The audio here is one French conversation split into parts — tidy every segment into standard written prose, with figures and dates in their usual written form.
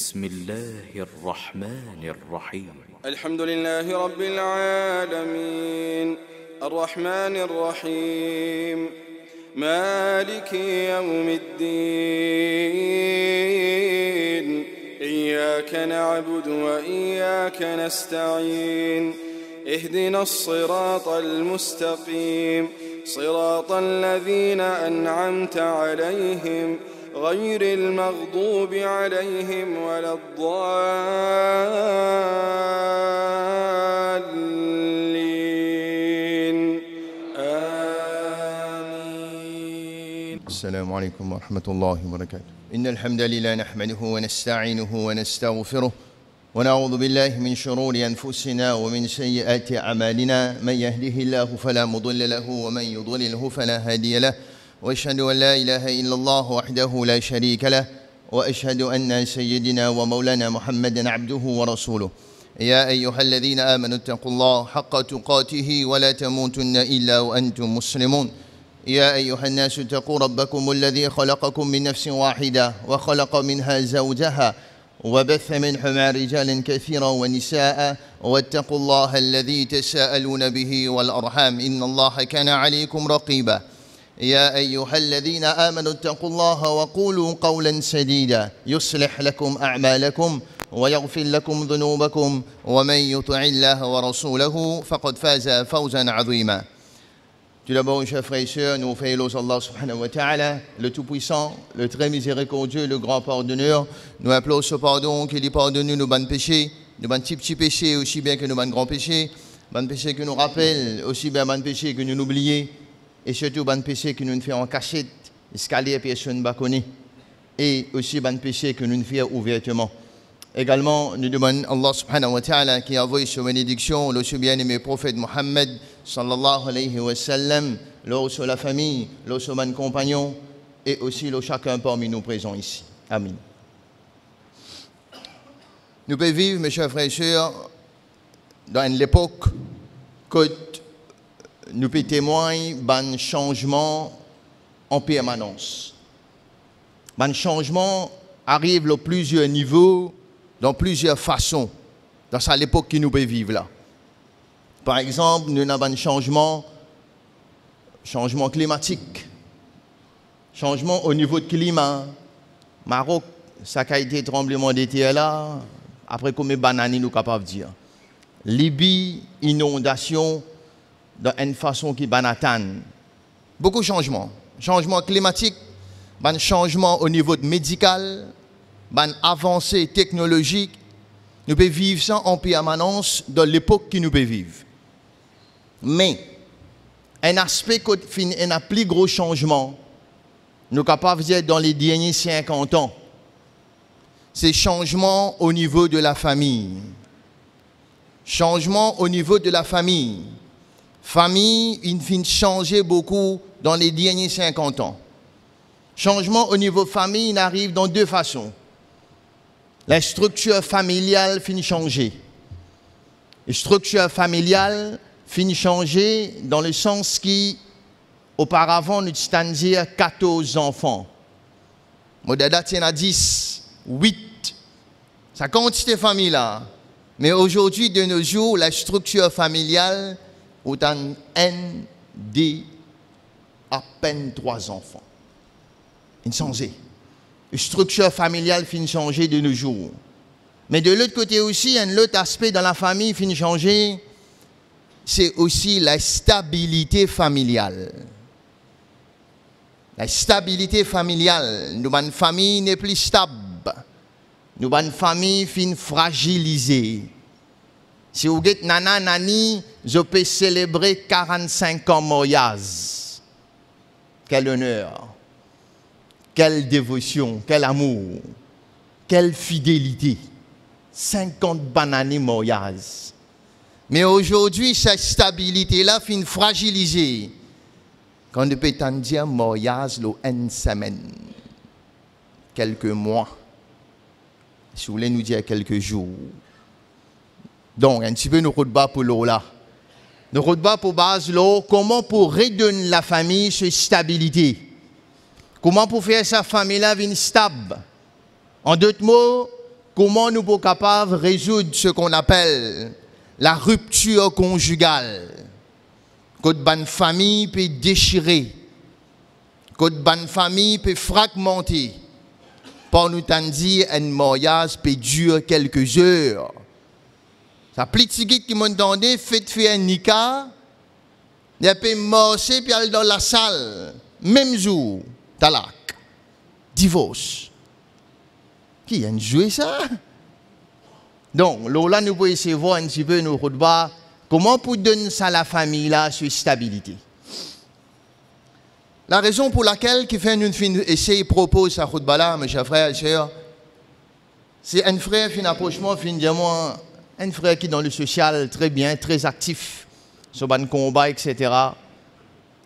بسم الله الرحمن الرحيم الحمد لله رب العالمين الرحمن الرحيم مالك يوم الدين إياك نعبد وإياك نستعين اهدنا الصراط المستقيم صراط الذين أنعمت عليهم غير المغضوب عليهم ولا الضالين آمين. السلام عليكم ورحمة الله وبركاته. إن الحمد لله نحمده ونستعينه ونستغفره ونعوذ بالله من شرور أنفسنا ومن سيئات أعمالنا. من يهده الله فلا مضل له ومن يضلله فلا هادي له، وأشهد أن لا إله إلا الله وحده لا شريك له، وأشهد أن سيدنا ومولانا محمدا عبده ورسوله. يا أيها الذين آمنوا اتقوا الله حق تقاته ولا تموتن إلا وأنتم مسلمون. يا أيها الناس اتقوا ربكم الذي خلقكم من نفس واحدة وخلق منها زوجها وبث منهما رجالا كثيرا ونساء، واتقوا الله الذي تساءلون به والأرحام إن الله كان عليكم رقيبا. يا أيها الذين آمنوا اتقوا الله وقولوا قولا سديدا يصلح لكم أعمالكم ويغفر لكم ذنوبكم، ومن يطع الله ورسوله فقد فاز فوزا عظيما. Tout d'abord, chers frères et sœurs, nous faisons Allah subhanahu wa ta'ala, le Tout-Puissant, le très miséricordieux, le grand pardonneur. Nous appelons ce pardon qu'il pardonne nos bonnes péchés, nos bonnes petits péchés aussi bien que nos bonnes grands péchés, bonnes péchés que nous rappellent aussi bien bonnes péchés que nous oublions, et surtout bonnes péchés que nous faisons en cachette, escalier personne ne connaît, et aussi bonnes péchés que nous faisons ouvertement. Également, nous demandons Allah subhanahu wa ta'ala qui a envoyé sa bénédiction, le bien-aimé prophète Mohammed sallallahu alayhi wa sallam, l'eau sur la famille, l'eau sur mes compagnons, et aussi l'eau chacun parmi nous présents ici. Amen. Nous pouvons vivre, mes chers frères et sœurs, dans l'époque que nous pouvons témoigner d'un changement en permanence. Un changement arrive à plusieurs niveaux, dans plusieurs façons, dans l'époque que nous pouvons vivre là. Par exemple, nous avons un changement climatique, changement au niveau du climat. Maroc, ça a été tremblement d'été là, après combien de bananes nous sommes capables de dire. Libye, inondation, d'une façon qui est banatane. Beaucoup de changements. Changement climatique, un changement au niveau médical, une avancée technologique. Nous pouvons vivre ça en permanence dans l'époque que nous pouvons vivre. Mais, un aspect qui a un plus gros changement, nous sommes capables de dire dans les derniers 50 ans, c'est changement au niveau de la famille. Changement au niveau de la famille. Famille, il finit de changer beaucoup dans les derniers 50 ans. Changement au niveau famille, il arrive dans deux façons. La structure familiale finit de changer. La structure familiale finit de changer dans le sens qui, auparavant, nous étions 14 enfants. Modada tient 10, 8. Ça quantité de famille là. Mais aujourd'hui, de nos jours, la structure familiale, autant un des à peine 3 enfants. Il changé. La structure familiale finit de changer de nos jours. Mais de l'autre côté aussi, un autre aspect dans la famille finit de changer, c'est aussi la stabilité familiale. La stabilité familiale. Nous avons une famille n'est plus stable. Nous avons une famille fin fragilisée. Si vous êtes nana nani, je peux célébrer 45 ans mariage. Quel honneur, quelle dévotion, quel amour, quelle fidélité. 50 bananes mariage. Mais aujourd'hui, cette stabilité-là fin fragilisée. Quand on peut dire mariage, une semaine, quelques mois. Si vous voulez nous dire quelques jours. Donc, un petit peu nous redbat pour l'eau là. Nous redbat pour base l'eau, comment pour redonner la famille cette stabilité. Comment pour faire sa famille là une stable. En d'autres mots, comment nous sommes capables de résoudre ce qu'on appelle la rupture conjugale. Quand une famille peut déchirer, quand une famille peut fragmenter, pour nous dire un mariage peut durer quelques heures. Ça petit qui m'a demandé, fait un nika, il peut marcher puis aller dans la salle, même jour, talak, divorce. Qui a joué ça? Donc, là, nous pouvons essayer de voir un petit peu nos khutbahs, comment pour donner ça à la famille là sur stabilité. La raison pour laquelle qui fait une essai propose sa khutbah là, mes chers frères et sœurs, c'est un frère qui a un approchement, un frère qui est dans le social très bien, très actif, sur le combat, etc.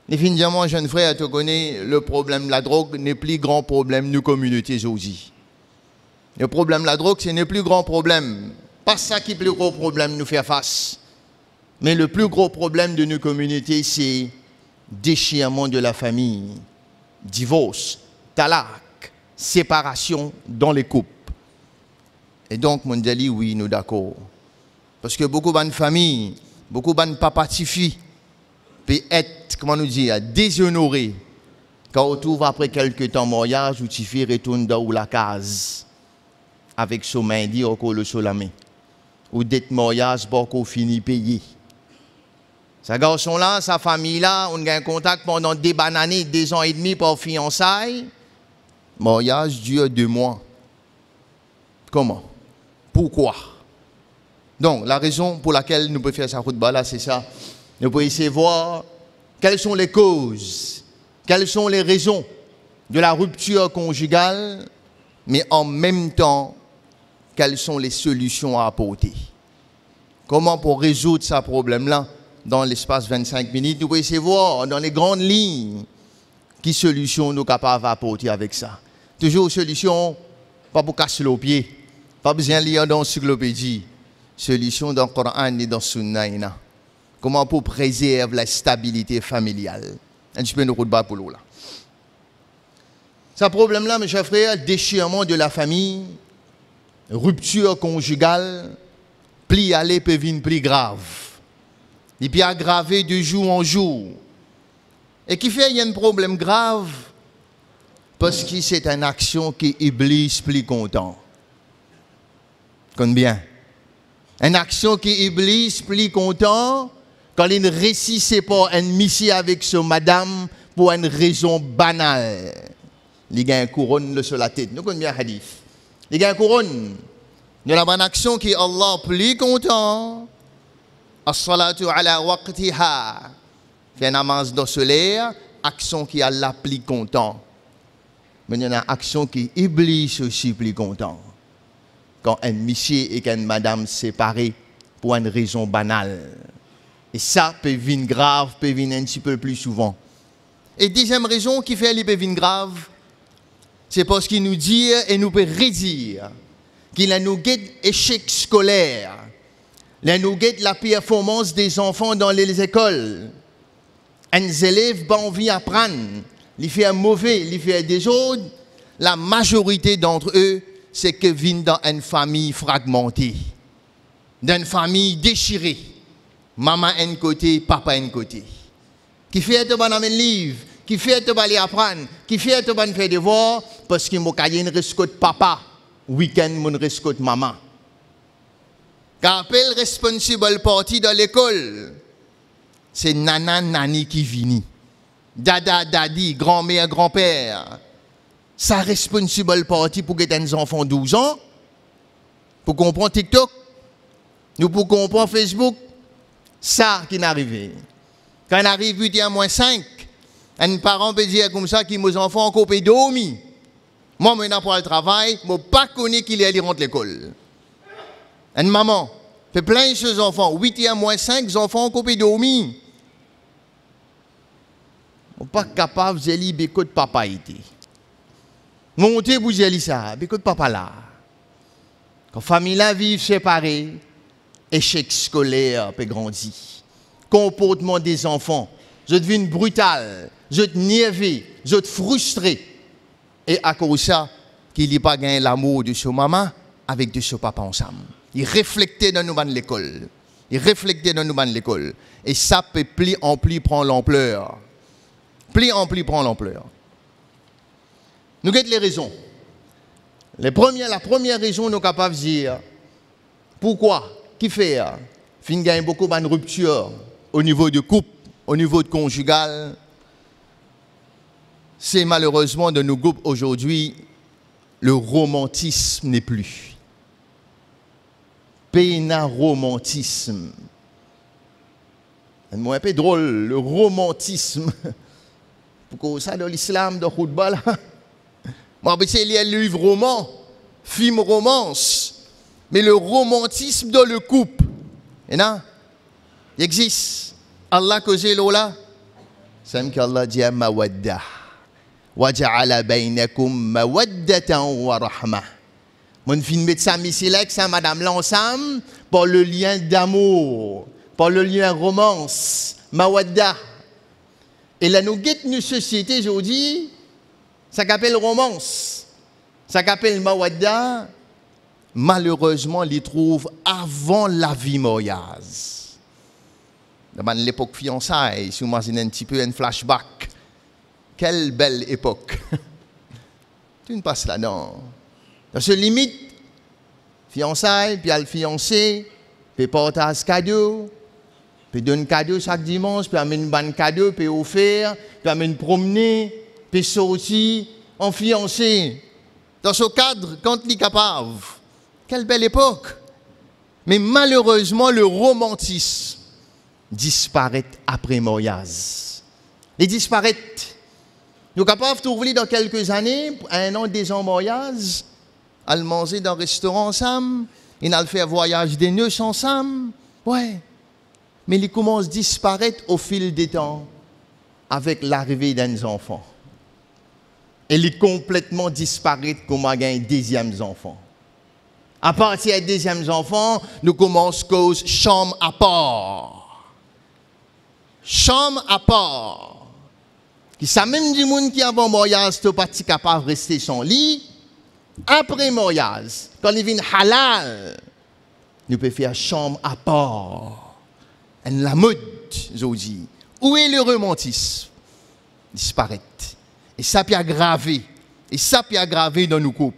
Définitivement, jeune frère, tu connais, le problème de la drogue n'est plus grand problème de nos communautés aussi. Le problème de la drogue, ce n'est plus grand problème. Pas ça qui est le plus gros problème nous faire face. Mais le plus gros problème de nos communautés, c'est déchirement de la famille, divorce, talak, séparation dans les couples. Et donc, mon Dali, oui, nous d'accord. Parce que beaucoup de familles, beaucoup de papas filles peuvent être, comment nous dire, déshonorés quand on trouve après quelques temps mariage ou Tifi retourne dans la case avec son mandi ou le solamé. Ou d'être mariage pour qu'on finisse payé. Ce garçon-là, sa famille-là, on a un contact pendant des années, 2 ans et demi pour fiançailles. Mariage dure 2 mois. Comment? Pourquoi? Donc, la raison pour laquelle nous pouvons faire sa khutbah là, c'est ça. Nous pouvons essayer de voir quelles sont les causes, quelles sont les raisons de la rupture conjugale, mais en même temps, quelles sont les solutions à apporter. Comment pour résoudre ce problème-là dans l'espace 25 minutes, nous pouvons essayer de voir dans les grandes lignes quelles solutions nous sommes capables d'apporter avec ça. Toujours solution, pas pour casser le pied, pas besoin de lire dans l'encyclopédie. Solution dans le Coran et dans le Sunna. Comment pour préserver la stabilité familiale. Un petit peu de route bas pour l'eau là. Ce problème-là, mes chers frères, déchirement de la famille, rupture conjugale, pli aller peut venir plus grave. Il peut aggraver de jour en jour. Et qui fait qu'il y a un problème grave parce que c'est une action qui Iblis plus content. Combien? Une action qui Iblis plus content quand il ne réussissait pas une mission avec son madame pour une raison banale. Il y a une couronne sur la tête. Nous connaissons bien le hadith. Il y a une couronne. De la bonne action qui est Allah plus content. As-salatu ala waqtiha. Fait namaz dans solaire, action qui est Allah plus content. Mais il y a une action qui est Iblis aussi plus content. Quand un monsieur et une madame séparés pour une raison banale. Et ça peut venir grave, peut venir un petit peu plus souvent. Et deuxième raison qui fait les peut venir grave, c'est parce qu'il nous dit et nous peut redire qu'il a nous guette échec scolaire, il a nous guette la performance des enfants dans les écoles. Les élèves ont envie d'apprendre, ils font mauvais, ils font des autres. La majorité d'entre eux, c'est que viennent dans une famille fragmentée, dans une famille déchirée. Maman un côté, papa un côté. Qui fait que tu vas amener le livre, qui fait que tu vas aller apprendre, qui fait que tu vas faire des devoirs, parce qu'il y a une risque de papa, week-end, mon risque de maman. Car appel responsable parti dans l'école, c'est nana, nani qui vient. Dada, dadi, grand-mère, grand-père. Ça responsable parti pour que des enfants de 12 ans, pour comprendre TikTok, nous pour comprendre Facebook, ça qui est arrivé. Quand on arrive 8h-5, un parent peut dire comme ça que mes enfants ont coupé dormi. Moi, je n'ai pas le travail, je ne pas connais qu'il est allé rentrer l'école. Une maman fait plein de choses enfants. 8h-5, les enfants ont coupé dormi. Je ne suis pas capable de dire que papa était. Montez pour dire ça, écoute papa là. Quand la famille là vit séparée, échec scolaire peut grandir. Comportement des enfants, je deviens brutal, je te nerveux, je te frustré. Et à cause de ça, qu'il n'y a pas gagné l'amour de son maman, avec de ce papa ensemble. Il reflétait dans nous dans l'école. Il reflétait dans nous dans l'école. Et ça peut pli en pli prendre l'ampleur. Pli en pli prend l'ampleur. Nous avons les raisons. La première raison, nous sommes capables de dire pourquoi, qui fait, fin gagne beaucoup de rupture au niveau de couple, au niveau de conjugal. C'est malheureusement de nos groupes aujourd'hui, le romantisme n'est plus. Péna romantisme. C'est un peu drôle, le romantisme. Pourquoi ça dans l'islam, dans le football? Moi, c'est le livre roman, film romance. Mais le romantisme dans le couple, il existe. Allah cause là. C'est que Allah dit mawadda. Wa ja'ala bainakum mawaddatan wa rahma. Mon fin mettre ça ici là, ça madame l'ensemble pour le lien d'amour, pour le lien romance, mawadda. Et là nous guette une société aujourd'hui, ça s'appelle romance, ça s'appelle mawadda. Malheureusement, les trouve avant la vie mariage. Dans l'époque fiançailles, si vous imaginez un petit peu un flashback, quelle belle époque. Tu ne passes là-dedans. Dans ce limite, fiançailles, puis le fiancé, puis partage cadeau, puis donne cadeau chaque dimanche, puis amène un cadeau, puis offert, puis amène promener, puis sortir en fiancé. Dans ce cadre, quand il est capable. Quelle belle époque. Mais malheureusement, le romantisme disparaît après mariage. Il disparaît. Nous sommes capables de trouver dans quelques années, un an, 2 ans mariage, à manger dans un restaurant ensemble, ils allent faire voyage des noces ensemble. Ouais. Mais il commence à disparaître au fil des temps avec l'arrivée d'un enfant. Et il complètement disparaît comme un deuxième enfant. À partir des 2e enfants, nous commençons à cause chambre à part. Chambre à part. Qui ça même du monde qui avant mariage, n'est pas capable de rester son lit. Après mariage, quand il vient halal, nous pouvons faire chambre à part. Et la mode, je dis. Où est le romantisme? Disparaît. Et ça peut aggraver. Et ça peut aggraver dans nos couples.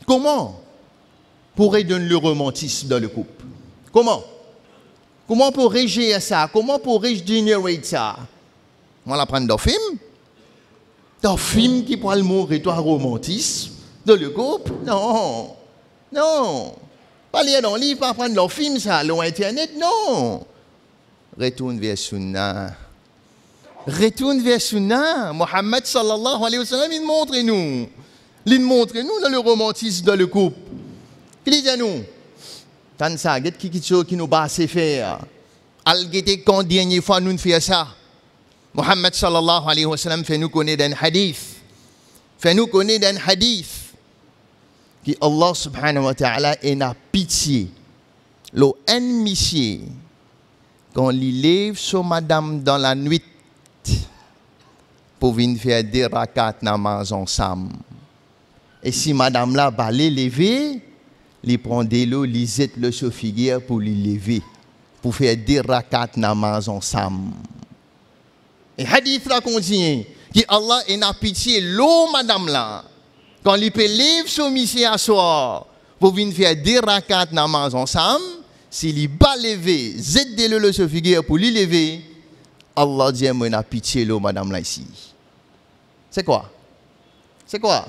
Comment pourrait donner le romantisme dans le couple? Comment? Comment pourrait gérer ça? Comment pourrait générer ça? On va l'apprendre dans le film. Dans le film qui pourrait mourir toi romantisme dans le couple? Non. Non. Pas lire dans le livre, pas prendre dans le film, ça, dans Internet, non. Retourne vers Sunnah. Retourne vers Sunnah. Mohammed sallallahu alayhi wa sallam, il montre-nous. Il montre-nous dans le romantisme dans le couple. Il dit à nous, tant ça, quelque chose qui nous bat à faire. Al-Gete, quand dernière fois nous faisons ça, Mohammed sallallahu alayhi wa sallam fait nous connaître d'un hadith. Fait nous connaître d'un hadith. Qui Allah subhanahu wa ta'ala a pitié. L'eau ennemi, quand il lève sur madame dans la nuit, pour venir faire des rakats namaz ensemble. Et si madame là va les lever, il prend de l'eau, il jette le sur figure pour les lever, pour faire des rakats namaz ensemble. Et hadith là continue, que Allah a pitié l'eau madame là, quand il peut lever son monsieur à soir, pour venir faire des rakats namaz ensemble, s'il va lever, jette de l'eau le sur figure pour les lever, Allah dit moi a pitié l'eau madame là ici. C'est quoi? C'est quoi?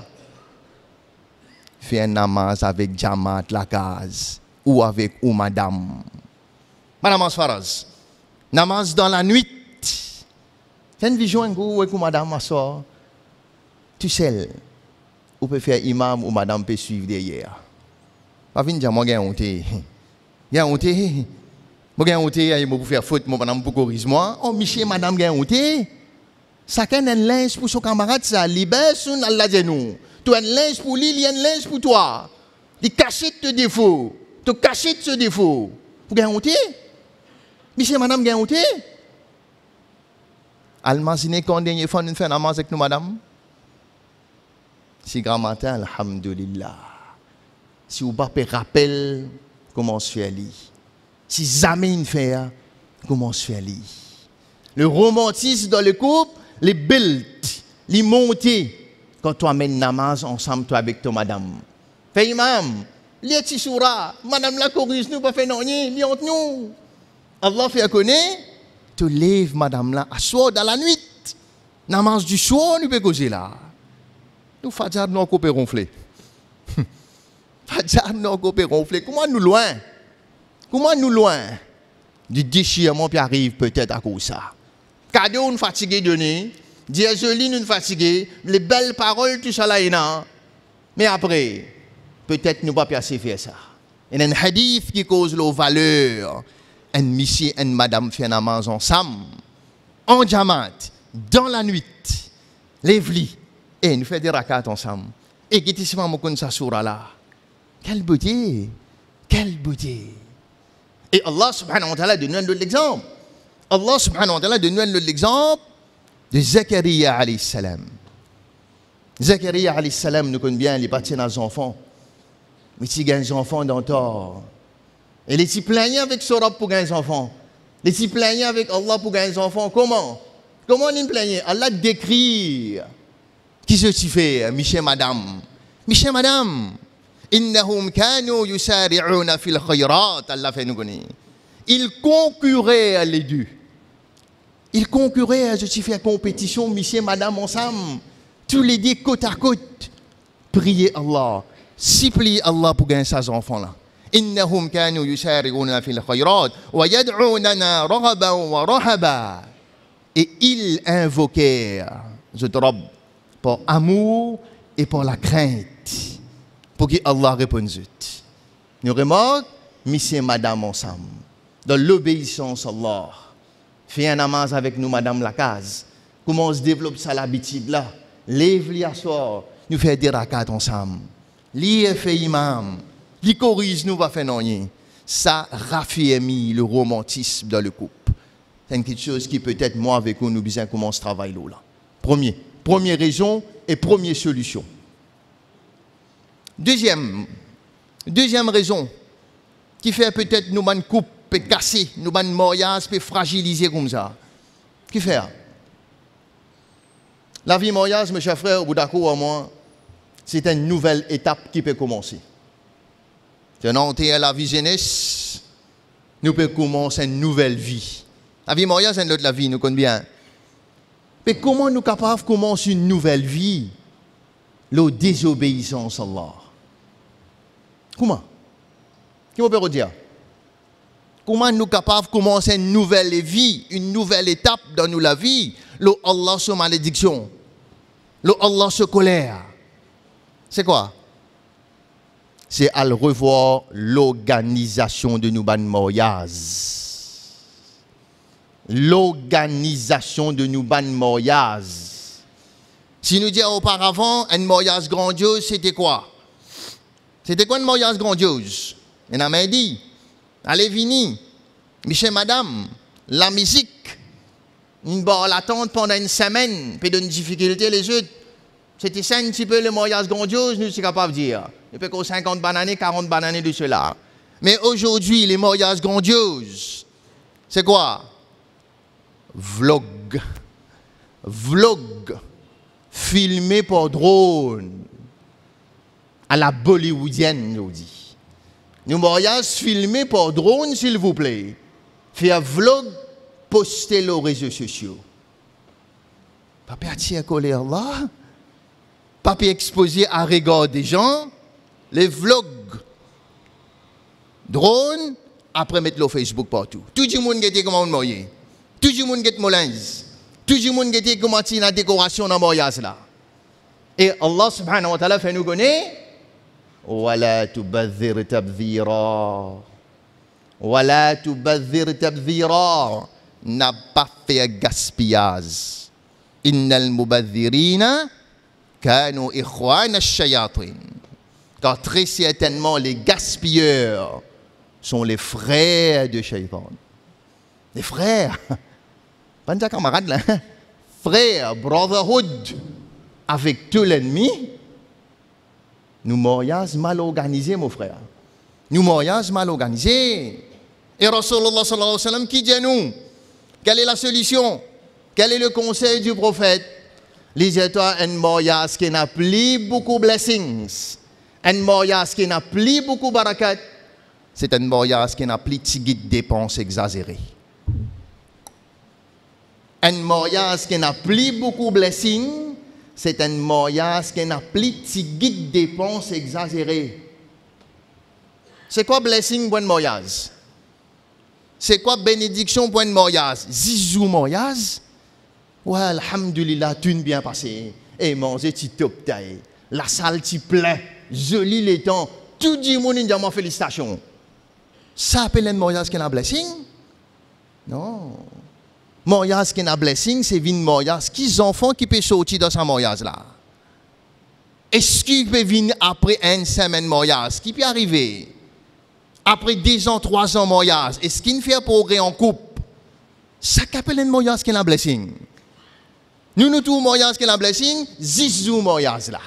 Faire un namaz avec Jamaat la case ou avec ou madame. Madame Asfaraz, namaz dans la nuit. Fais une vision avec ou madame assoir. Tu sais, ou peut faire imam ou madame peut suivre derrière. Pas venir dire moi j'ai honte. J'ai honte. Moi j'ai honte, il me faire faute mon madame pour corriger moi. Oh monsieur madame j'ai honte. Chacun a un linge pour son camarade ça, libère son Allah dit nous. Tu as un linge pour lui, il y a un linge pour toi. Il cache tes défauts. Tu caches ce défaut. Vous avez honte? Monsieur, madame, vous avez honte? Imaginez quand dernière fois nous faisons un namaz avec nous, madame. Si grand matin, alhamdulillah. Si vous ne pouvez pas rappeler, comment se fait aller? Si jamais il fait, comment se fait aller? Le romantisme dans le couple, les build, les montées, quand tu amènes namaz ensemble, toi avec ta madame. Fais imam, les petits soura, madame la chorus, nous pas fait non, ni entre nous. Allah fait connaître, tu lèves madame là, à soir dans la nuit. Namaz du soir, nous peut causer là. Nous faisons nos coupés ronflés. Faisons nos coupés ronflés. Comment nous loin? Comment nous loin? Du déchirement qui arrive peut-être à cause de ça. Cadeau, nous fatigués de nuit. Dieu joli, nous fatigués. Les belles paroles, tout ça là, mais après, peut-être nous pas assez faire ça. Il y a un hadith qui cause la valeur. Un monsieur et une madame font namaz ensemble, en diamant, dans la nuit, lève-li, et nous faisons des rakats ensemble. Et qui est-ce que ça soura là? Quelle beauté! Quelle beauté! Et Allah subhanahu wa ta'ala donne nous l'exemple. Allah subhanahu wa ta'ala donne nous l'exemple de Zakaria alayhi salam. Zakaria alayhi salam, nous connaissons bien les parties dans les enfants. Mais si il y a des enfants dans le tort. Et les petits plaignent avec Sorab pour gagner des enfants. Les petits plaignent avec Allah pour gagner des enfants. Comment? Comment ils plaignent? Allah décrit. Qui se fait, Michel Madame? Michel Madame. Innahum kanu yusari'una fil khayrat. Allah fait nous connaître. Ils concurraient les deux. Ils concurraient, je suis fait compétition, Michel Madame ensemble. Tous les deux côte à côte. Priez Allah. Suppliez Allah pour gagner ses enfants là. إنهم كانوا يسارعون في الخيرات ويدعوننا رغبا ورهبا. Et ils invoquèrent, je te robe, pour amour et pour la crainte, pour que Allah réponde. Nous remarquons, monsieur et madame ensemble, dans l'obéissance à Allah. Fais un namaz avec nous, madame la case. Comment on se développe ça l'habitude là? Lève-les à soir, nous faisons des rakats ensemble. Lis et fait imam. Li corrige nous va faire non rien. Ça raffermit le romantisme dans le couple. C'est quelque chose qui peut-être moi avec vous nous besoin commencer ce travail là. Première raison et première solution. Deuxième raison qui fait peut-être nous ban couple peut casser, nous ban mariage peut fragiliser comme ça. Qui fait? La vie mariage mes chers frères, vous d'accord à moi, c'est une nouvelle étape qui peut commencer. Tenant à la vie jeunesse, nous pouvons commencer une nouvelle vie. La vie mariage, c'est notre vie, nous connaissons bien. Mais comment nous sommes capables de commencer une nouvelle vie? La désobéissance à Allah. Comment? Qui peut dire? Comment nous sommes capables de commencer une nouvelle vie, une nouvelle étape dans la vie? Le Allah se malédiction. Le Allah se colère. C'est quoi? C'est à revoir l'organisation de nos mariages. L'organisation de nos mariages. Si nous disions auparavant, un mariage grandiose, c'était quoi? C'était quoi un mariage grandiose? On a même dit, allez, vini, Michel, madame, la musique, une bonne attente pendant une semaine, puis d'une difficulté les autres. C'était ça un petit peu le mariage grandiose, nous sommes capables de dire. Il peut qu'au 50 bananes, 40 bananes de cela. Mais aujourd'hui, les mariages grandioses, c'est quoi? Vlog. Vlog. Filmé par drone. À la bollywoodienne, nous dit. Nos mariages filmés par drone, s'il vous plaît. Faire vlog, poster aux réseaux sociaux. Pas partir à coller là. Pas exposer à regard des gens. Les vlogs, drones, après mettre le Facebook partout. Tout le monde qui comment on marié. Tout le monde qui est molins. Tout le monde qui comment la décoration dans le mariage là. Et Allah subhanahu wa ta'ala fait nous connaître. Wala tubadhir tabdhira. Wala tubadhir tabdhira. N'a pas fait gaspillage. Innal mubadhirina kanu ikhwana ash-shayatin. Car très certainement, les gaspilleurs sont les frères de Shaitan. Les frères. Pas des camarades là. Frères, brotherhood avec tout l'ennemi. Nous mariage mal organisé, mon frère. Nous mariage mal organisé. Et Rasulullah sallallahu alayhi wa sallam qui dit à nous, quelle est la solution? Quel est le conseil du prophète? Lisez-toi un mariage qui n'a plus beaucoup de blessings. Un mariage qui n'a plus beaucoup de barakat. C'est un mariage qui n'a plus de dépenses exagérées. Un mariage qui n'a plus beaucoup de blessings, c'est un mariage qui n'a plus de dépenses exagérées. C'est quoi blessing pour un mariage? C'est quoi bénédiction pour un mariage? Zizou mariage? Ouais, alhamdulillah, tout bien passé. Et manger, tu top taille. La salle, tu plein. Joli les temps. Tout le monde dit félicitations. Ça appelle un mariage qui a un blessing? Non. Mariage qui a un blessing, c'est une mariage. Qui enfants qui peuvent sortir dans ce mariage-là? Est-ce qu'il peut venir après une semaine de mariage? Qui peut arriver? Après 2 ans, 3 ans de mariage, est-ce qu'il fait un progrès en couple? Ça appelle un mariage qui a un blessing. Nous tous mariage qui a un blessing, 10 jours mariage là.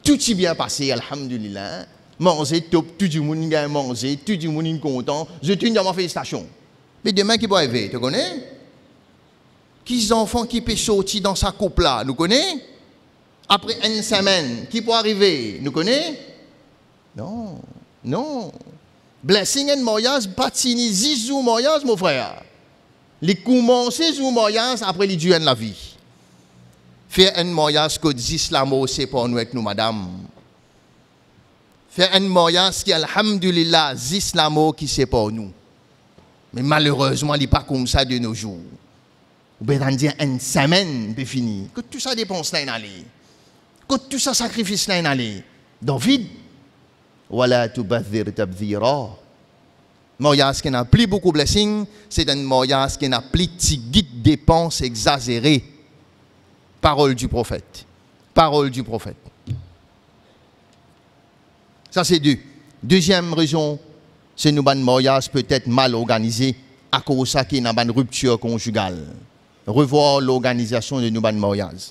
Tout est bien passé, alhamdulillah. Manger top, tout le monde a mangé, tout le monde est content. Je te dis ma félicitation. Mais demain qui peut arriver, tu connais? Qui enfants qui peuvent sortir dans sa couple là, nous connaissons? Après une semaine, qui peut arriver, nous connaissons? Non, non. Blessing and mariage, pas fini 10 jours mariage, mon frère. Les commencer jours mariage, après les durer la vie. Faire un mariage que 10 l'amour, c'est pour nous avec nous, madame. Faire un mariage qui, alhamdulillah, 10 l'amour qui c'est pour nous. Mais malheureusement, il n'est pas comme ça de nos jours. Ou bien dire une semaine, c'est fini. Que tout ça dépense là, aller. Que tout ça sacrifice là, aller. David, voilà tout bazir tabzira. Mariage qui n'a plus beaucoup de blessings, c'est un mariage qui n'a plus de guide dépenses exagérées. Parole du prophète. Parole du prophète. Ça, c'est deux. Deuxième raison, c'est que notre mariage peut être mal organisé à cause de ça qu'il y a une rupture conjugale. Revoir l'organisation de notre mariage.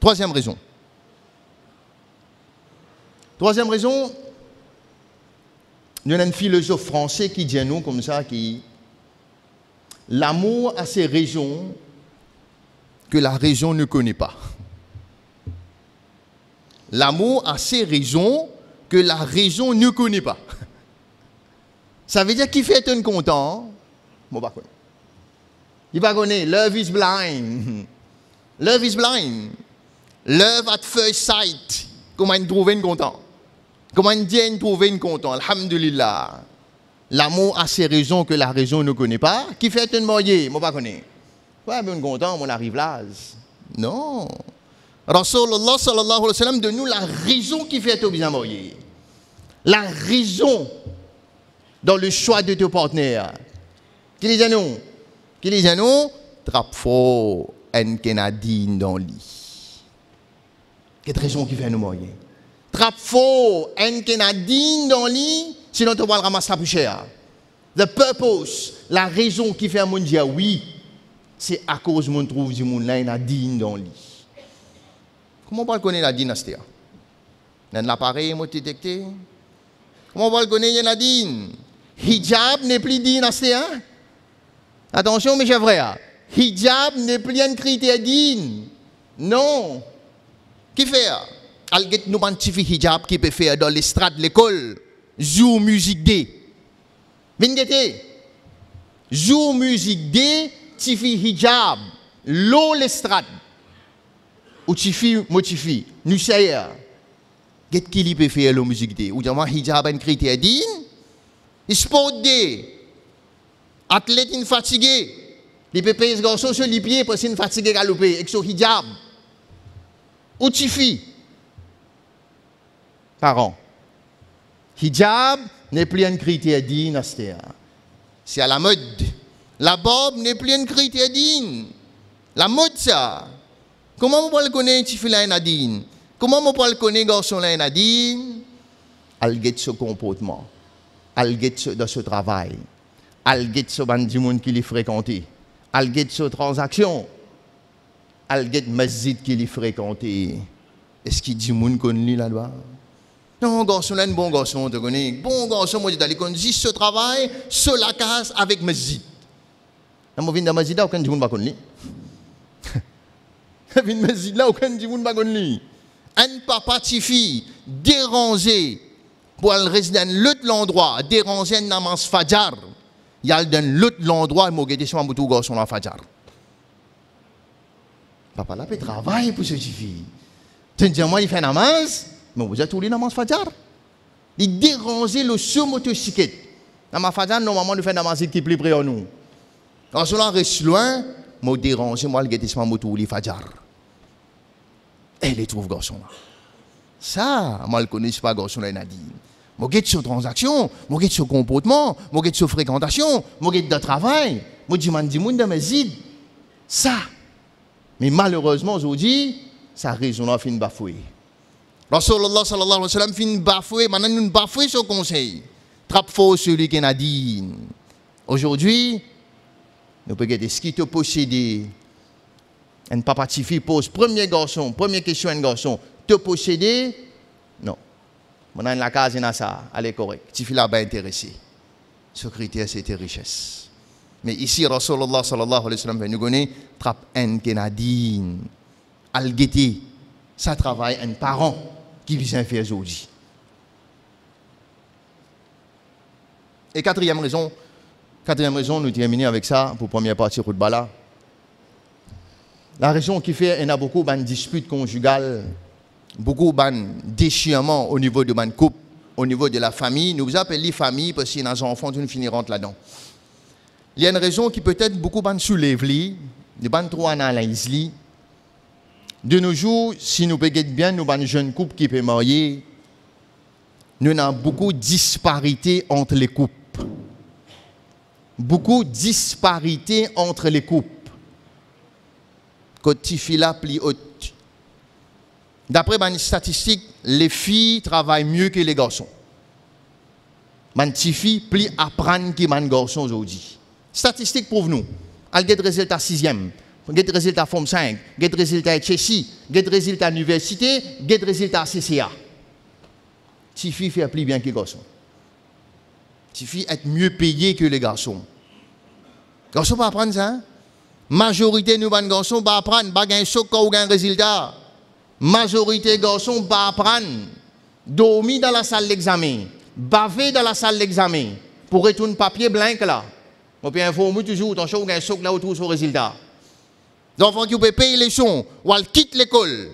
Troisième raison. Troisième raison, il y a un philosophe français qui dit à nous comme ça, qui l'amour a ses raisons que la raison ne connaît pas. L'amour a ses raisons que la raison ne connaît pas. Ça veut dire qu'il fait un content. Bon, bah, il va connaître. Love is blind. Love is blind. Love at first sight. Comment il trouve un content? Comment il dit trouver un content? Alhamdulillah. L'amour a ses raisons que la raison ne connaît pas. Qui fait un marié? Moi, pas connaître. Ouais, mais un content, on arrive là. Non. Rasulullah sallallahu alayhi wa sallam donne nous la raison qui fait au bien marié. La raison dans le choix de ton partenaire. Qui les a nous? Qui les a nous? Trappe fort un Canadien dans le lit. Quelle raison qui fait nous marier? Trappe fort un Canadien dans le lit, sinon tu vas le ramasser plus cher. The purpose, la raison qui fait un monde dire oui, c'est à cause de mon trouve du monde là, il y a digne dans le lit. Comment on va connaître la dynastie? Dans l'appareil, on détecté. Comment on va connaître la dynastie? Hijab n'est plus dynastie. Hein? Attention, mes chers frères. Hijab n'est plus un critère digne. Non. Qui fait? Alget nous bantifi hijab qui peut faire dans l'estrade de l'école. Jour musique D. Vingete. Jour musique D, tifi hijab. L'eau l'estrade. Ou tifi motifi. Nous savons. Qu'est-ce qu'il peut faire la musique D? Ou dire hijab un critère digne? Sport D. Athlète fatigué. Les pépés les garçons sur les pieds parce qu'ils sont fatigués à louper. Avec son hijab. Ou tifi. Parents. Hijab n'est plus un critère digne. C'est à la mode. La barbe n'est plus un critère digne. La mode, ça. Comment on peut le connaître, tifi là, Nadine? Comment on peut le connaître, garçon là, Nadine? Elle guette ce comportement. Elle guette dans ce travail. Elle guette ce bande du monde qui les fréquente. Elle guette ce transaction. Elle guette masjid qui les fréquente. Est-ce qu'il dit monde qu'on lit là-bas? Non, garçon là, un bon garçon, tu connais. Bon garçon, moi, je d'aller conduire ce travail, sur la case avec mes zid. Je viens de ma zid, aucun du monde ne va connaître. Je viens de ma zid, aucun du monde ne va connaître. Un papa, ti fille, dérangé, pour aller résider dans l'autre endroit, dérangé dans le fajar. Il y a dans l'autre endroit, il y a des garçons dans le fajar. Papa là peut travailler pour cette fille. Moi, il fait namaz, mais vous êtes tous les namaz fajar. Il dérange le sous-motocyclette. Namaz fajar, normalement, nous faisons namaz qui est plus près de nous. Quand cela reste loin, moi, dérange, moi, le guettement moto, les fajar. Et les trouve garçons là. Ça, moi, je ne connais pas garçon là, Nadine. Moi, je sur transaction, moi, je sur comportement, moi, je sur fréquentation, moi, je de travail, moi, je demande du monde dans mes idées. Ça. Mais malheureusement, aujourd'hui, ça raison a fin bafoué. Rasulullah sallallahu alayhi wa sallam fin bafoué, maintenant nous bafoué ce conseil. Trappe faux celui qui a dit. Aujourd'hui, nous pouvons dire ce qui te posséder. Un papa Tifi pose premier garçon, première question à un garçon, te posséder? Non. Maintenant la case est ça, elle est correcte. Tifi là pas intéressé. Ce critère c'était richesse. Mais ici, Rasulullah sallallahu alayhi wa sallam, nous connaissons, trappe un Canadien, al-guetti, ça travaille un parent qui vient faire aujourd'hui. Et quatrième raison, nous terminons avec ça pour la première partie de Bala. La raison qui fait qu'il y a beaucoup de disputes conjugales, beaucoup de déchirements au niveau de la couple, au niveau de la famille. Nous appelons les familles parce qu'il y a des enfants qui finiront là-dedans. Il y a une raison qui peut-être beaucoup de soulève, de trop analyse. De nos jours, si nous regardons bien, nous avons un jeune couple qui peut marier, nous avons beaucoup de disparités entre les couples. Beaucoup de disparités entre les couples. Quand tu fais la plus haute. D'après les statistiques, les filles travaillent mieux que les garçons. Les filles plus apprennent que les garçons aujourd'hui. Statistiques prouvent nous. Elle a des résultats 6e, des résultats Forme 5, des résultats HSI, des résultats université, des résultats CCA. Les filles font plus bien que les garçons. Les filles sont mieux payées que les garçons. Les garçons ne peuvent pas apprendre ça. La majorité de nos garçons ne peuvent pas apprendre, pas gagner choc ou un résultat. La majorité des garçons ne peuvent pas apprendre. Dormir dans la salle d'examen, baver dans la salle d'examen, pour retourner papier blanc là. On peut informer toujours, ton choc ou un choc là autour sur le résultat. Les enfants qui peuvent payer les sons, ou ils quittent l'école.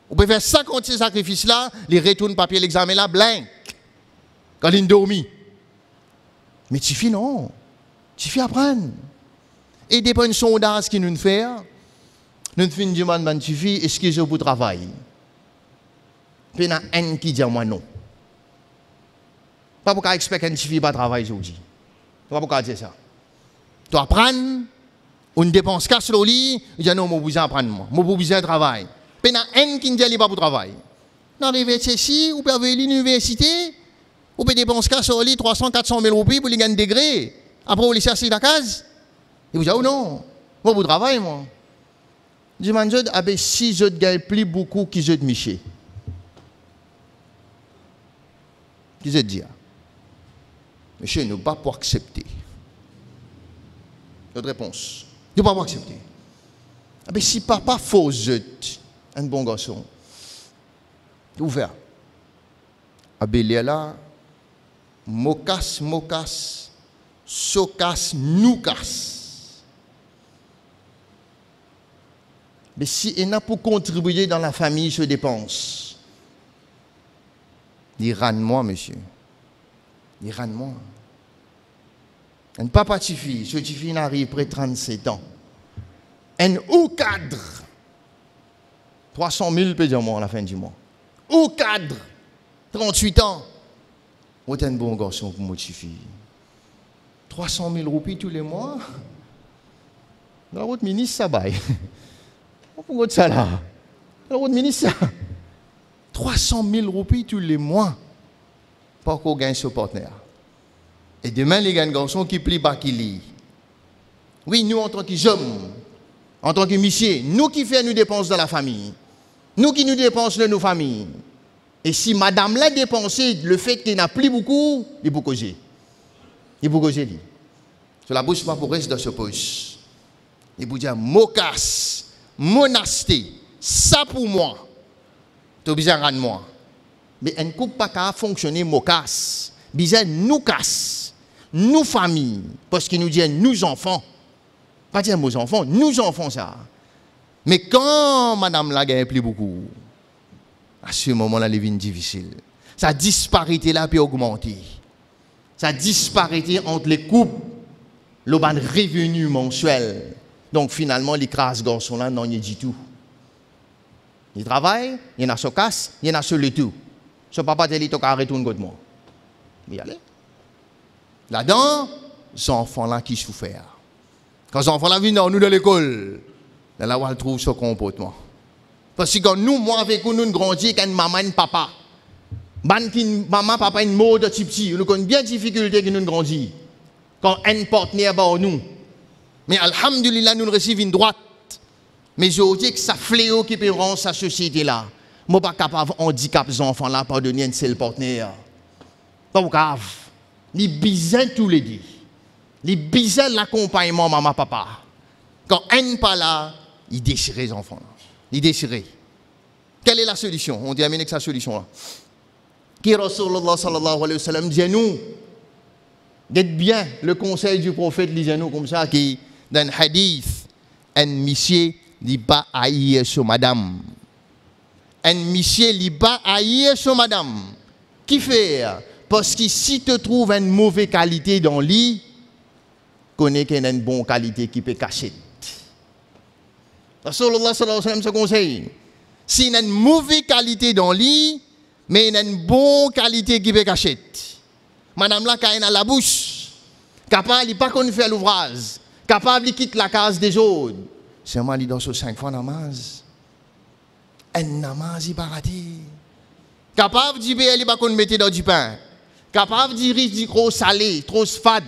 On peut faire 56 sacrifices là, les retournent papier l'examen là blanc. Quand ils dorment. Mais tu fais non. Tu fais apprendre. Et dépend un sondage qui nous fait, nous faisons une demande à tu fais, est-ce que je peux travailler? Puis il y a un qui dit moi non. Pas pour qu'on expecte qu'un tu fais pas travailler aujourd'hui. Pas pour qu'on dire ça. Tu apprends, on dépense cash sur le lit, il dit non, moi besoin apprendre moi, moi besoin travailler. Puis il y a un qui dit pas pour travailler. Dans l'université, ou peut aller à l'université, ou peut dépenser cash sur le lit 300 400 000 roupies pour gagner un degré. Après on les cherche la case. Et vous dites, oh non, moi, vous travaillez, moi. Je me dis, si je gagne plus beaucoup que je Miché. Qu'est-ce que je dis? Monsieur, nous ne pouvons pas accepter. Notre réponse. Nous ne pouvons pas accepter. Si papa faut un bon garçon, ouvert. Il est là, mocasse, socasse, nous casse. Mais si il n'a pour contribuer dans la famille, je dépense. Il rane-moi, monsieur. Il rane-moi. Un papa Tifi, ce Tifi n'arrive près de 37 ans. Un haut cadre. 300 000 paiements à la fin du mois. Haut cadre. 38 ans. Vous êtes un bon garçon pour moi, Tifi. 300 000 roupies tous les mois. Dans votre ministre, ça baille. Pourquoi ça là? Alors, ministre, 300 000 roupies tous les mois pour qu'on gagne ce partenaire. Et demain, les gars garçons qui plient bas qui lit. Oui, nous, en tant qu'hommes, en tant que monsieur, nous qui faisons nos dépenses dans la famille, nous qui nous dépensons de nos familles. Et si madame l'a dépensé, le fait qu'il n'a plus beaucoup, il peut causer. Il peut causer. Sur la bouche, pas pour rester dans ce poche. Il peut dire, mocasse, monasté, ça pour moi. Tu as besoin de moi. Mais elle ne peut pas fonctionner mocasse. Bizarre, nous casse, nous famille. Parce qu'il nous dit, nous enfants. Pas dire nos enfants, nous enfants ça. Mais quand madame l'a gagne plus beaucoup, à ce moment-là, les vignes difficiles. Sa disparité là peut augmenter. Sa disparité entre les couples, le ban revenu mensuel. Donc finalement, les crasses garçons là, non, il dit tout. Il travaille, il y en a ce casse, il y en a ce le tout. Ce papa te dit, tu as retourné contre moi. Mais allez. Là-dedans, ces enfants-là qui souffrent. Quand les enfants-là viennent nous de l'école, là, on trouve ce comportement. Parce que quand nous, moi, avec nous grandissons avec une maman et un papa, maman, papa, une mode de petit, nous avons bien de difficultés que nous grandissons. Quand un partenaire va nous. Mais alhamdulillah, nous recevons une droite. Mais je dis que ça fléau qui peut rendre sa société-là. Je ne suis pas capable de handicaper les enfants-là pour donner un seul partenaire. Pas grave. Les bisous tous les deux. Les bisous l'accompagnement maman, papa. Quand un n'est pas là, il déchire les enfants-là. Il déchire. Quelle est la solution? On termine avec sa solution-là. Qui Rasulullah sallallahu alayhi wa sallam dit à nous, dites bien le conseil du prophète, lisez-nous comme ça, qui dans un hadith, un monsieur n'est pas haïr sur madame. Un monsieur n'est pas haïr sur madame. Qui fait? Parce que si tu trouves une mauvaise qualité dans le lit, connais qu'il y a une bonne qualité qui peut cacher. Rasulullah sallallahu alayhi wa sallam se conseille. S'il y a une mauvaise qualité dans le lit, mais il y a une bonne qualité qui peut cacher. Madame là, quand elle a la bouche, capable de ne pas faire l'ouvrage, capable de quitter la case des autres. C'est moi qui dans ce 5 fois namaz. Un namaz, il va rater. Capable de dire qu'il ne va pas mettre dans du pain. Capable de dire trop salé, trop fade.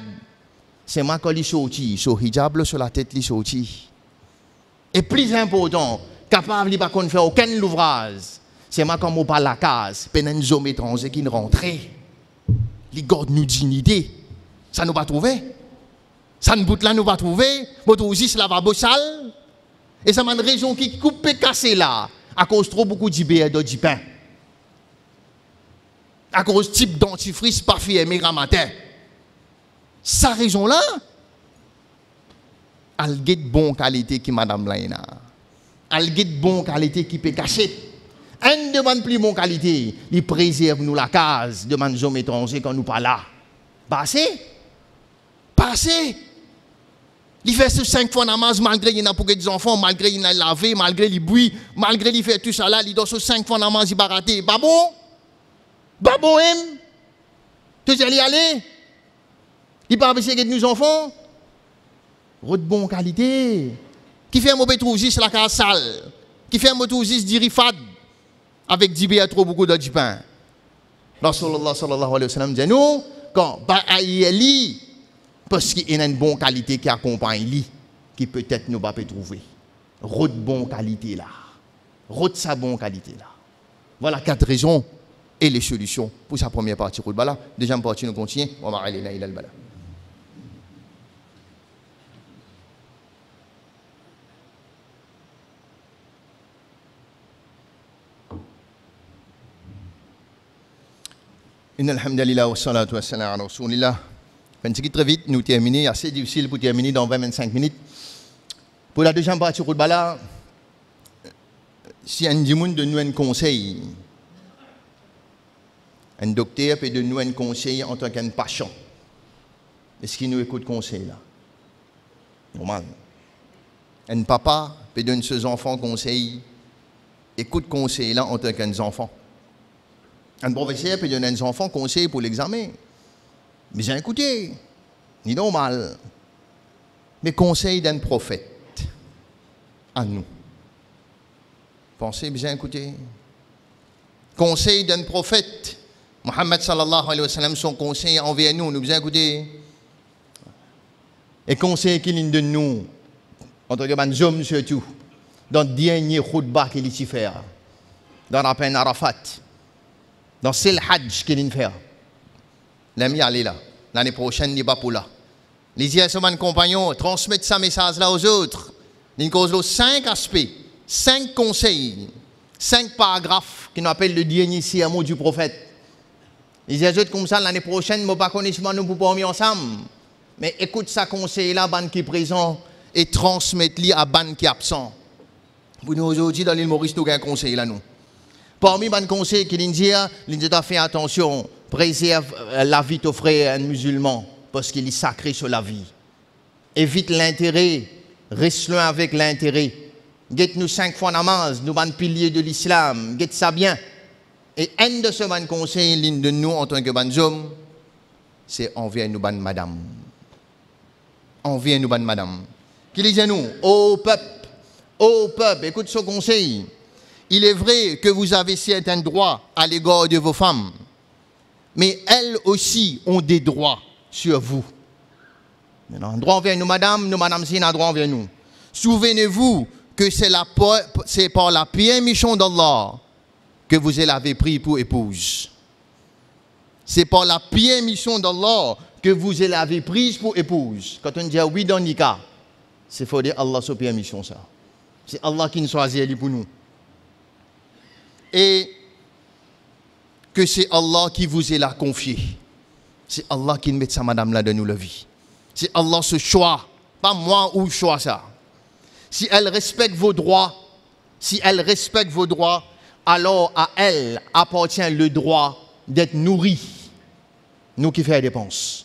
C'est moi qui l'ai sorti. Sur hijab, sur la tête, l'ai sorti. Et plus important, capable de ne pas faire aucun ouvrage. C'est moi comme on parle la case. Peine un homme étranger qui ne rentre. Les gardes nous dignité. Ça nous pas trouvé. Ça ne bout là nous pas trouvé. Votre juste lavabo sale. Et ça m'a une raison qui coupe et casse là. À cause trop beaucoup d'IBR de pain. À cause type dentifrice parfumé matin. Sa raison là, elle a de bonne qualité qui madame Laina. Elle a de bonne qualité qui peut cacher. Elle demande plus bonne qualité. Il préserve nous la case de nos hommes étrangers quand nous pas là. Passez. Passez. Il fait ce 5 fois namaz malgré qu'il y a pour des enfants, malgré qu'il a lavé, malgré les bruits, malgré qu'il fait tout ça là, il doit ce 5 fois namaz il va rater. Babon. Babon aime. Tu allez aller. Il parle avec nos enfants. De bonne qualité. Qui fait un mauvais trou juste la case sale. Qui fait un mauvais trou juste dirifad. Avec d'ibé trop beaucoup de pain. Rasulullah sallallahu alayhi wa sallam dit nous, quand ba'ayeli, parce qu'il y a une bonne qualité qui accompagne lui, qui peut-être nous pas trouver. Route bonne qualité là. Route sa bonne qualité là. Voilà 4 raisons et les solutions pour sa première partie route bala. Deuxième partie nous continue. On va aller là il bala. Inna alhamdulillah wa salatu wa salam ala rasulillah. Très vite, nous terminons. Assez difficile pour terminer dans 20-25 minutes. Pour la deuxième partie de Bala, si un dimoun de nous un conseil, un docteur peut donner nous un conseil en tant qu'un patient. Est-ce qu'il nous écoute conseil là? Normal. Un papa peut donner ses enfants conseil, écoute conseil là en tant qu'un enfant. Un professeur peut donner à un enfant conseil pour l'examen. Mais j'ai écouté. Ni normal. Mais conseil d'un prophète. À nous. Pensez bien écouter. Conseil d'un prophète. Mohammed sallallahu alayhi wa sallam, son conseil envers nous. Nous bien écouter. Et conseil qu'il donne nous. En tant que les hommes surtout. Dans le dernier khutbah qu'il y fait. Dans la peine Arafat. Donc c'est le Hajj qu'il vient faire. L'ami allez là. L'année prochaine, il n'est pas pour là. Les yeux compagnons transmettent ce message-là aux autres. Il cause 5 aspects, 5 conseils, 5 paragraphes qui nous appellent le dernier sermon du prophète. Les yeux comme ça, l'année prochaine, je ne pas connaissement nous pour pas ensemble. Mais écoute ça conseil-là, ban qui est présent, et transmettre-le à ban qui est absent. Pour nous aujourd'hui, dans l'île Maurice, nous avons un conseil là, nous. Parmi les conseils qui nous dit, il doit faire attention, préserve la vie de frère musulman, parce qu'il est sacré sur la vie. Évite l'intérêt, reste loin avec l'intérêt. Guette-nous 5 fois namaz, nous sommes piliers de l'islam, guette ça bien. Et un de ce conseil, l'une de nous en tant que bon homme, c'est envers nous, bonne madame. Envers nous, bonne madame. Qui disait nous, ô peuple, écoute ce conseil. Il est vrai que vous avez certains droits à l'égard de vos femmes, mais elles aussi ont des droits sur vous. Un droit envers nous, madame, c'est un droit envers nous. Souvenez-vous que c'est par la pierre mission d'Allah que vous l'avez pris pour épouse. C'est par la pierre mission d'Allah que vous l'avez prise pour épouse. Quand on dit oui dans Nika, c'est faut dire Allah sur pierre mission ça. C'est Allah qui nous choisit pour nous. Et que c'est Allah qui vous l'a confié. C'est Allah qui met sa madame là de nous la vie. C'est Allah ce choix, pas moi ou choix ça. Si elle respecte vos droits, alors à elle appartient le droit d'être nourrie, nous qui faisons les dépenses,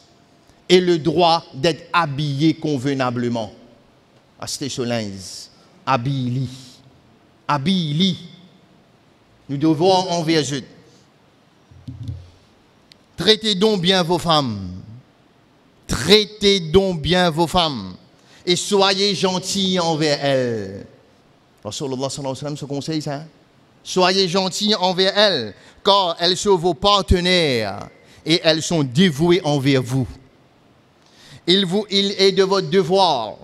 et le droit d'être habillé convenablement. Achetez ce linge, habille-li. Nous devons envers eux. Traitez donc bien vos femmes. Et soyez gentils envers elles. Rasulullah sallallahu alayhi wa sallam se conseille ça. Soyez gentils envers elles, car elles sont vos partenaires et elles sont dévouées envers vous. Il est de votre devoir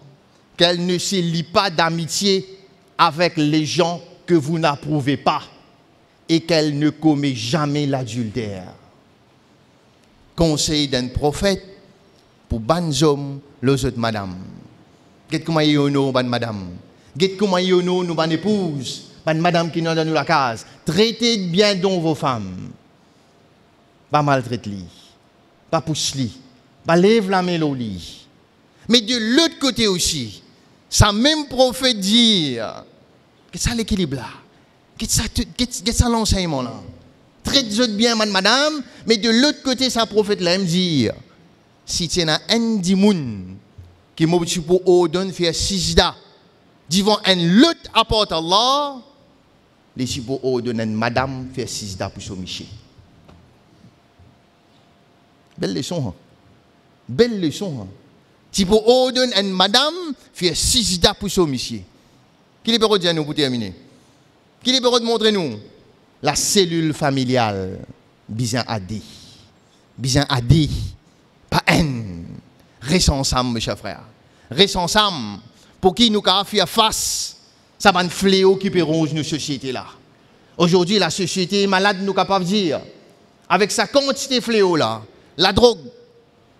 qu'elles ne se lient pas d'amitié avec les gens que vous n'approuvez pas et qu'elles ne commettent jamais l'adultère. Conseil d'un prophète pour ban hommes, les autres madame. Qu'est-ce comment y nous ban madame? Qu'est-ce comment y nous ban épouse? Ban madame qui nous donne la case. Traitez bien donc vos femmes. Pas maltraitez-les. Pas pousse-les. Pas lève la main au lit. Mais de l'autre côté aussi, ça même prophète dit que ça l'équilibre là. Que ça l'enseignement là. Traite-les bien madame, mais de l'autre côté ça prophète là me dit si tu as un dimoun qui m'a dit pour ordonner faire sijda devant un l'autre apporte Allah, les si pour ordonner madame faire sijda pour son miché. Belle leçon. Belle leçon. Si pour ordonner une madame faire sijda pour son miché. Qui est le dire nous pour terminer? Qui est le montrer nous? La cellule familiale, bien adé. Bien adé. Pas haine. Restons ensemble, mes chers frères. Restons ensemble. Pour qui nous avons fait face, ça va un fléau qui peut ronger nos sociétés là. Aujourd'hui, la société est malade, nous sommes capables de dire. Avec sa quantité de fléau là, la drogue,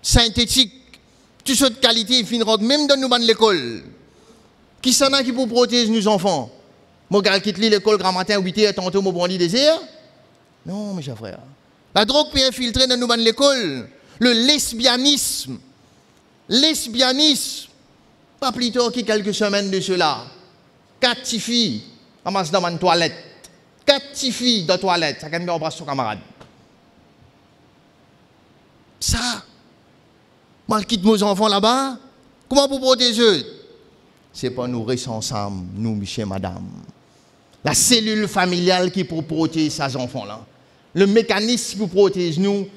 synthétique, toutes sortes de qualités, finiront même dans nous l'école. Qui s'en a qui pour protéger nos enfants? Moi, je quitte l'école grand matin, 8h, tantôt, je prends le désir. Non, mes chers frères. La drogue peut infiltrer dans nous l'école. Le lesbianisme. Pas plus tard que quelques semaines de cela. 4 petites filles ramassent dans une toilette. 4 petites filles dans la toilette. Ça quand même embrasser son camarade. Ça, moi, je quitte mes enfants là-bas. Comment pour protéger eux? C'est pas nous rester ensemble, nous, monsieur, madame. La cellule familiale qui pour protéger ces enfants-là. Le mécanisme pour protéger nous,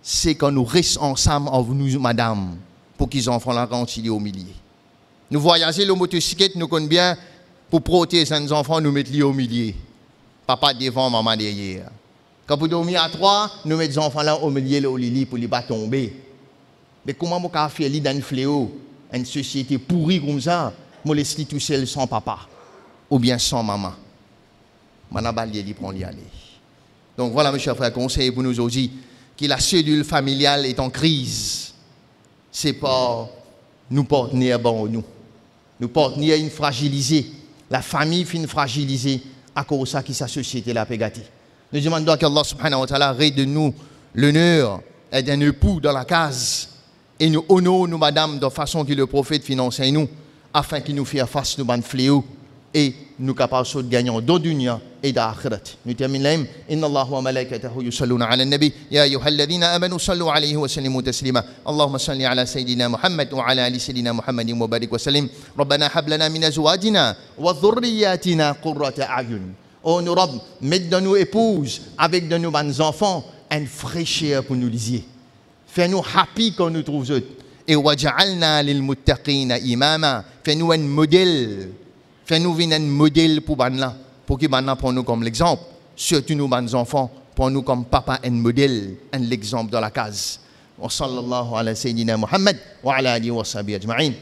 c'est quand nous restons ensemble, nous, madame, pour qu'ils enfants-là continuent au milieu. Nous voyageons le motocyclette, nous connaissons bien, pour protéger ces enfants, nous mettons au milieu. Papa devant, maman derrière. Quand vous dormez à 3, nous mettons les enfants-là au milieu, au lit, pour ne pas tomber. Mais comment on peut faire dans un fléau, une société pourrie comme ça, on laisse tout seul sans papa, ou bien sans maman? Manabali, il prend l'y aller. Donc voilà, mes chers frères, conseil pour nous aujourd'hui, que la cellule familiale est en crise. C'est pas nous partenaires bon nous. Nous partenaires une fragilisée. La famille finit fragilisée à cause de ça qui sa société l'a pégati. Nous demandons qu'Allah subhanahu wa ta'ala rende de nous l'honneur d'un époux dans la case et nous honorons nous madame de façon que le prophète finance nous afin qu'il nous fasse face nous ban fléau et nous capables de gagner dans dunya et dans l'akhirat. Nous terminons. Inna Allah wa malaikatahu yusalluna ala nabi ya ayyuhalladhina amanu sallu alayhi wa sallimu taslima. Allahumma salli ala sayyidina Muhammad wa ala ali sayyidina Muhammadin wa barik wa sallim. Rabbana hab lana min azwajina wa dhurriyyatina qurrata a'yun. Oh nous Rabb, mets dans nos épouses avec de nos enfants une fraîcheur pour nous lisier. Fais-nous happy quand nous trouvons eux. Et waj'alna lil muttaqina imama. Fais-nous un modèle. Fais-nous venir un modèle pour Banla, pour que Banla prenne nous comme l'exemple. Surtout nous, nos enfants, prenne nous comme papa un modèle, un l'exemple dans la case. Wa sallallahu ala sayyidina Muhammad wa ala alihi wa sahbihi ajma'in.